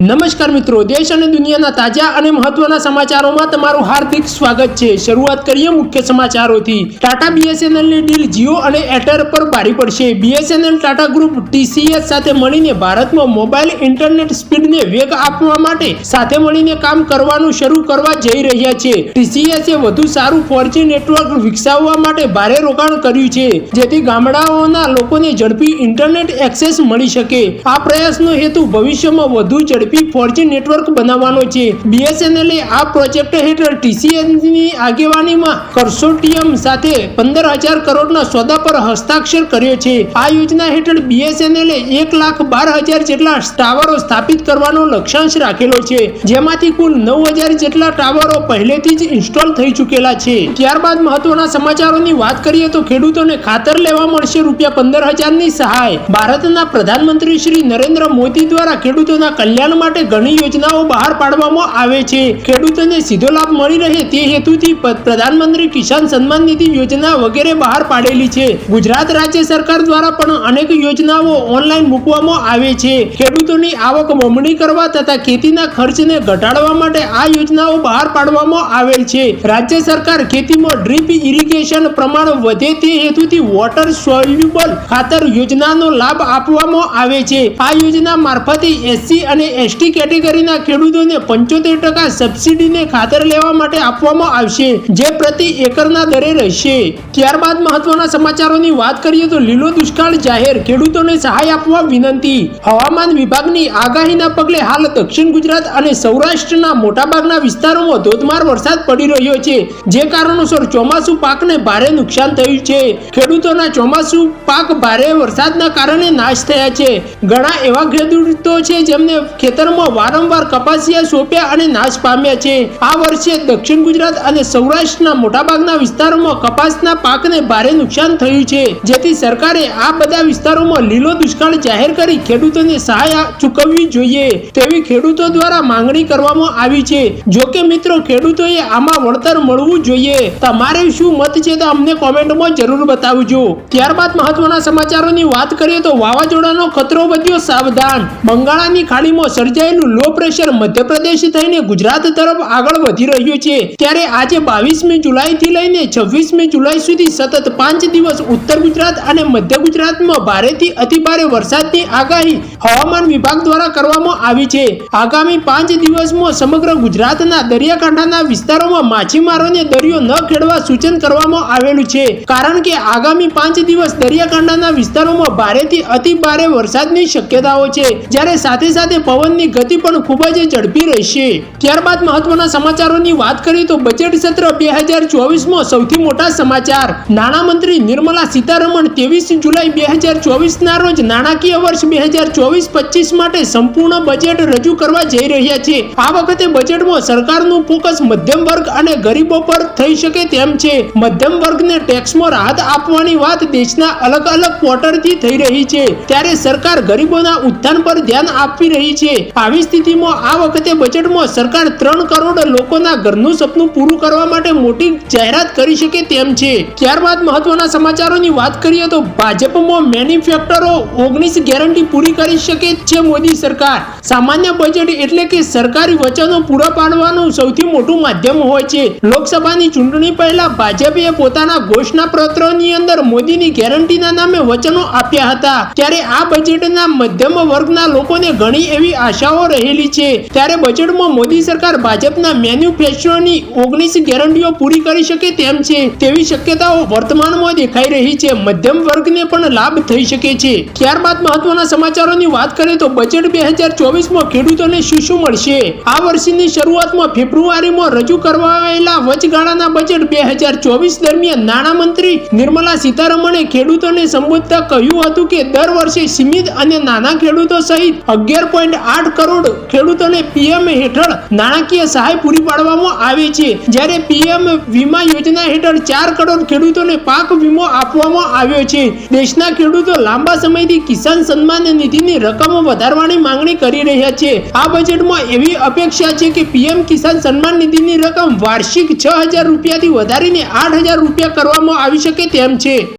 નમસ્કાર મિત્રો, દેશ અને દુનિયાના તાજા અને મહત્વના સમાચારોમાં તમારું હાર્દિક સ્વાગત છે। શરૂઆત કરીએ મુખ્ય સમાચારોથી। ટાટા બીએસએનએલ ની ડીલ જીઓ અને એરટેલ પર ભારે પડશે। બીએસએનએલ ટાટા ગ્રુપ ટીસીએસ સાથે મળીને ભારતમાં મોબાઈલ ઇન્ટરનેટ સ્પીડને વેગ આપવા માટે સાથે મળીને કામ કરવાનું શરૂ કરવા જઈ રહ્યા છે। ટીસીએસે વધુ સારું 4G નેટવર્ક વિકસાવવા માટે ભારે રોકાણ કર્યું છે, જેથી ગામડાઓના લોકોને ઝડપી ઇન્ટરનેટ એક્સેસ મળી શકે। આ પ્રયાસનો હેતુ ભવિષ્યમાં વધુ ઝડપી 4G નેટવર્ક બનાવવાનો છે। બીએસએનએલ આ પ્રોજેક્ટ હેઠળ ટીસીએસની આગેવાનીમાં કન્સોર્ટિયમ સાથે 15,000 કરોડના સોદા પર હસ્તાક્ષર કર્યો છે। આ યોજના હેઠળ બીએસએનએલ 1,12,000 જેટલા ટાવરો સ્થાપિત કરવાનો લક્ષ્યાંક રાખેલો છે, જેમાંથી કુલ 9,000 જેટલા ટાવરો પહેલેથી જ ઇન્સ્ટોલ થઈ ચૂકેલા છે। ત્યારબાદ મહત્વના સમાચારોની વાત કરીએ તો ખેડૂતોને ખાતર લેવા મળશે ₹15,000ની સહાય। ભારતના પ્રધાનમંત્રી શ્રી નરેન્દ્ર મોદી દ્વારા ખેડૂતોના કલ્યાણ માટે ઘણી યોજનાઓ બહાર પાડવામાં આવે છે। ખેડૂતોને સીધો લાભ મળી રહે તે હેતુથી પ્રધાનમંત્રી કિસાન સન્માન નિધિ યોજના વગેરે બહાર પાડેલી છે। ગુજરાત રાજ્ય સરકાર દ્વારા પણ અનેક યોજનાઓ ઓનલાઈન મૂકવામાં આવે છે। ખેડૂતોની આવક બમણી કરવા તથા ખેતીના ખર્ચને ઘટાડવા માટે આ યોજનાઓ બહાર પાડવામાં આવેલ છે। રાજ્ય સરકાર ખેતીમાં ડ્રીપ ઇરિગેશન પ્રમાણ વધે તે હેતુથી વોટર સોલ્યુબલ ખાતર યોજનાનો લાભ આપવામાં આવે છે। આ યોજના મારફતે એસસી અને એસટી કેટેગરીના ખેડૂતોને 75% સબસિડીને ખાતર લેવા માટે આપવામાં આવશે, જે પ્રતિ એકરના દરે રહેશે। ત્યારબાદ મહત્વના સમાચારોની વાત કરીએ તો લીલો દુષ્કાળ જાહેર, ખેડૂતોને સહાય આપવા વિનંતી। હવામાન વિભાગની આગાહીના પગલે હાલ દક્ષિણ ગુજરાત અને સૌરાષ્ટ્રના મોટાભાગના વિસ્તારોમાં ધોધમાર વરસાદ પડી રહ્યો છે, જે કારણોસર ચોમાસુ પાકને ભારે નુકસાન થયું છે। ખેડૂતોના ચોમાસુ પાક ભારે વરસાદના કારણે નાશ થયા છે। ઘણા એવા ખેડૂતો છે જેમને ખેતરમાં વારંવાર કપાસિયા સોંપ્યા અને નાશ પામ્યા છે। આ વર્ષે દક્ષિણ ગુજરાત અને સૌરાષ્ટ્રના મોટાભાગના વિસ્તારોમાં કપાસના પાકને ભારે નુકસાન થયું છે, જેથી સરકારે આ બધા વિસ્તારોમાં લીલો દુષ્કાળ જાહેર કરી ખેડૂતોને સહાય ચૂકવવી જોઈએ તેવી ખેડૂતો દ્વારા માંગણી કરવામાં આવી છે। જો કે મિત્રો, ખેડૂતોએ આમાં વળતર મળવું જોઈએ। તમારે શું મત છે તો અમને કોમેન્ટમાં જરૂર બતાવજો। ત્યારબાદ મહત્વના સમાચારોની વાત કરીએ તો વાવાઝોડાનો ખતરો વધ્યો, સાવધાન। બંગાળની ખાડીમાં સર્જાયેલું લો પ્રેશર મધ્યપ્રદેશ થઈને ગુજરાત તરફ આગળ વધી રહ્યું છે। ત્યારે આજે 22મી જુલાઈથી લઈને 26મી જુલાઈ સુધી સતત 5 દિવસ ઉત્તર ગુજરાત અને મધ્ય ગુજરાતમાં ભારેથી અતિભારે વરસાદની આગાહી હવામાન વિભાગ દ્વારા કરવામાં આવી છે। આગામી 5 દિવસમાં સમગ્ર ગુજરાતના દરિયાકાંઠાના વિસ્તારોમાં માછીમારોને દરિયો ન ખેડવા સૂચન કરવામાં આવેલું છે, કારણ કે આગામી 5 દિવસ દરિયાકાંઠાના વિસ્તારોમાં ભારેથી અતિભારે વરસાદની શક્યતાઓ છે, જ્યારે સાથે સાથે પવનની ગતિ પણ ખૂબ જ ઝડપી રહેશે। ત્યારબાદ મહત્વના સમાચારોની વાત કરીએ તો બજેટ સત્ર 2024માં સૌથી મોટા સમાચાર। નાણામંત્રી નિર્મલા સીતારમણ 23 જુલાઈ 2024ના રોજ નાણાકીય વર્ષ 2024-25 માટે સંપૂર્ણ બજેટ રજૂ કરવા જઈ રહ્યા છે। આ વખતે બજેટમાં સરકારનું ફોકસ મધ્યમ વર્ગ અને ગરીબો પર થઈ શકે તેમ છે। મધ્યમ વર્ગને ટેક્સમાં રાહત આપવાની વાત દેશના અલગ અલગ ક્વાર્ટરથી થઈ રહી છે, ત્યારે સરકાર ગરીબોના ઉત્થાન પર ધ્યાન આપી રહી છે। આવી સ્થિતિમાં આ વખતે બજેટમાં સરકાર 3 કરોડ લોકોના ઘરનું સપનું પૂરું કરવા માટે મોટી જાહેરાત કરી શકે તેમ છે। ત્યારબાદ મહત્વના સમાચારોની વાત કરીએ તો ભાજપમાં મેન્યુફેક્ચરો 19 ગેરંટી પૂરી કરી શકે છે મોદી સરકાર। સામાન્ય બજેટ એટલે કે સરકારી વચનો પૂરા પાડવાનું સૌથી મોટું માધ્યમ હોય છે। લોકસભાની ચૂંટણી પહેલા ભાજપે પોતાના ઘોષણા પત્રની અંદર મોદીની ગેરંટીના નામે વચનો આપ્યા હતા, ત્યારે આ બજેટના મધ્યમ વર્ગના લોકોને ઘણી એવી આશાઓ રહેલી છે। ત્યારે બજેટમાં મોદી સરકાર ભાજપના મેન્યુફેક્ચરોની 19 ગેરંટીઓ પૂરી કરી શકે તેમ છે તેવી શક્યતાઓ વર્તમાનમાં દેખાઈ રહી છે। મધ્યમ વર્ગને પણ લાભ થઈ શકે છે। ત્યારબાદ મહત્વના સમાચારોની વાત કરીએ તો બજેટ 2024માં ખેડૂતોને શું મળશે। આ વર્ષની શરૂઆતમાં ફેબ્રુઆરીમાં રજૂ કરાયેલા વચગાળાના બજેટ 2024 દરમિયાન નાણામંત્રી નિર્મલા સીતારમણે ખેડૂતોને સંબોધતા કહ્યું હતું કે દર વર્ષે સીમિત અને નાના ખેડૂતો સહિત 11.8 કરોડ ખેડૂતોને પીએમ હેઠળ નાણાકીય સહાય પૂરી પાડવામાં આવે છે, જ્યારે પીએમ વીમા યોજના હેઠળ 4 કરોડ ખેડૂતોને પાક વીમો આપવામાં આવ્યો છે। દેશના ખેડૂતો લાંબા સમયથી કિસાન સન્માન નિધિની રકમ વધારવાની માંગણી કરી રહ્યા છે। આ બજેટમાં એવી અપેક્ષા છે કે પીએમ કિસાન સન્માન નિધિની રકમ વાર્ષિક ₹6,000 વધારીને ₹8,000 કરવામાં આવી શકે તેમ છે।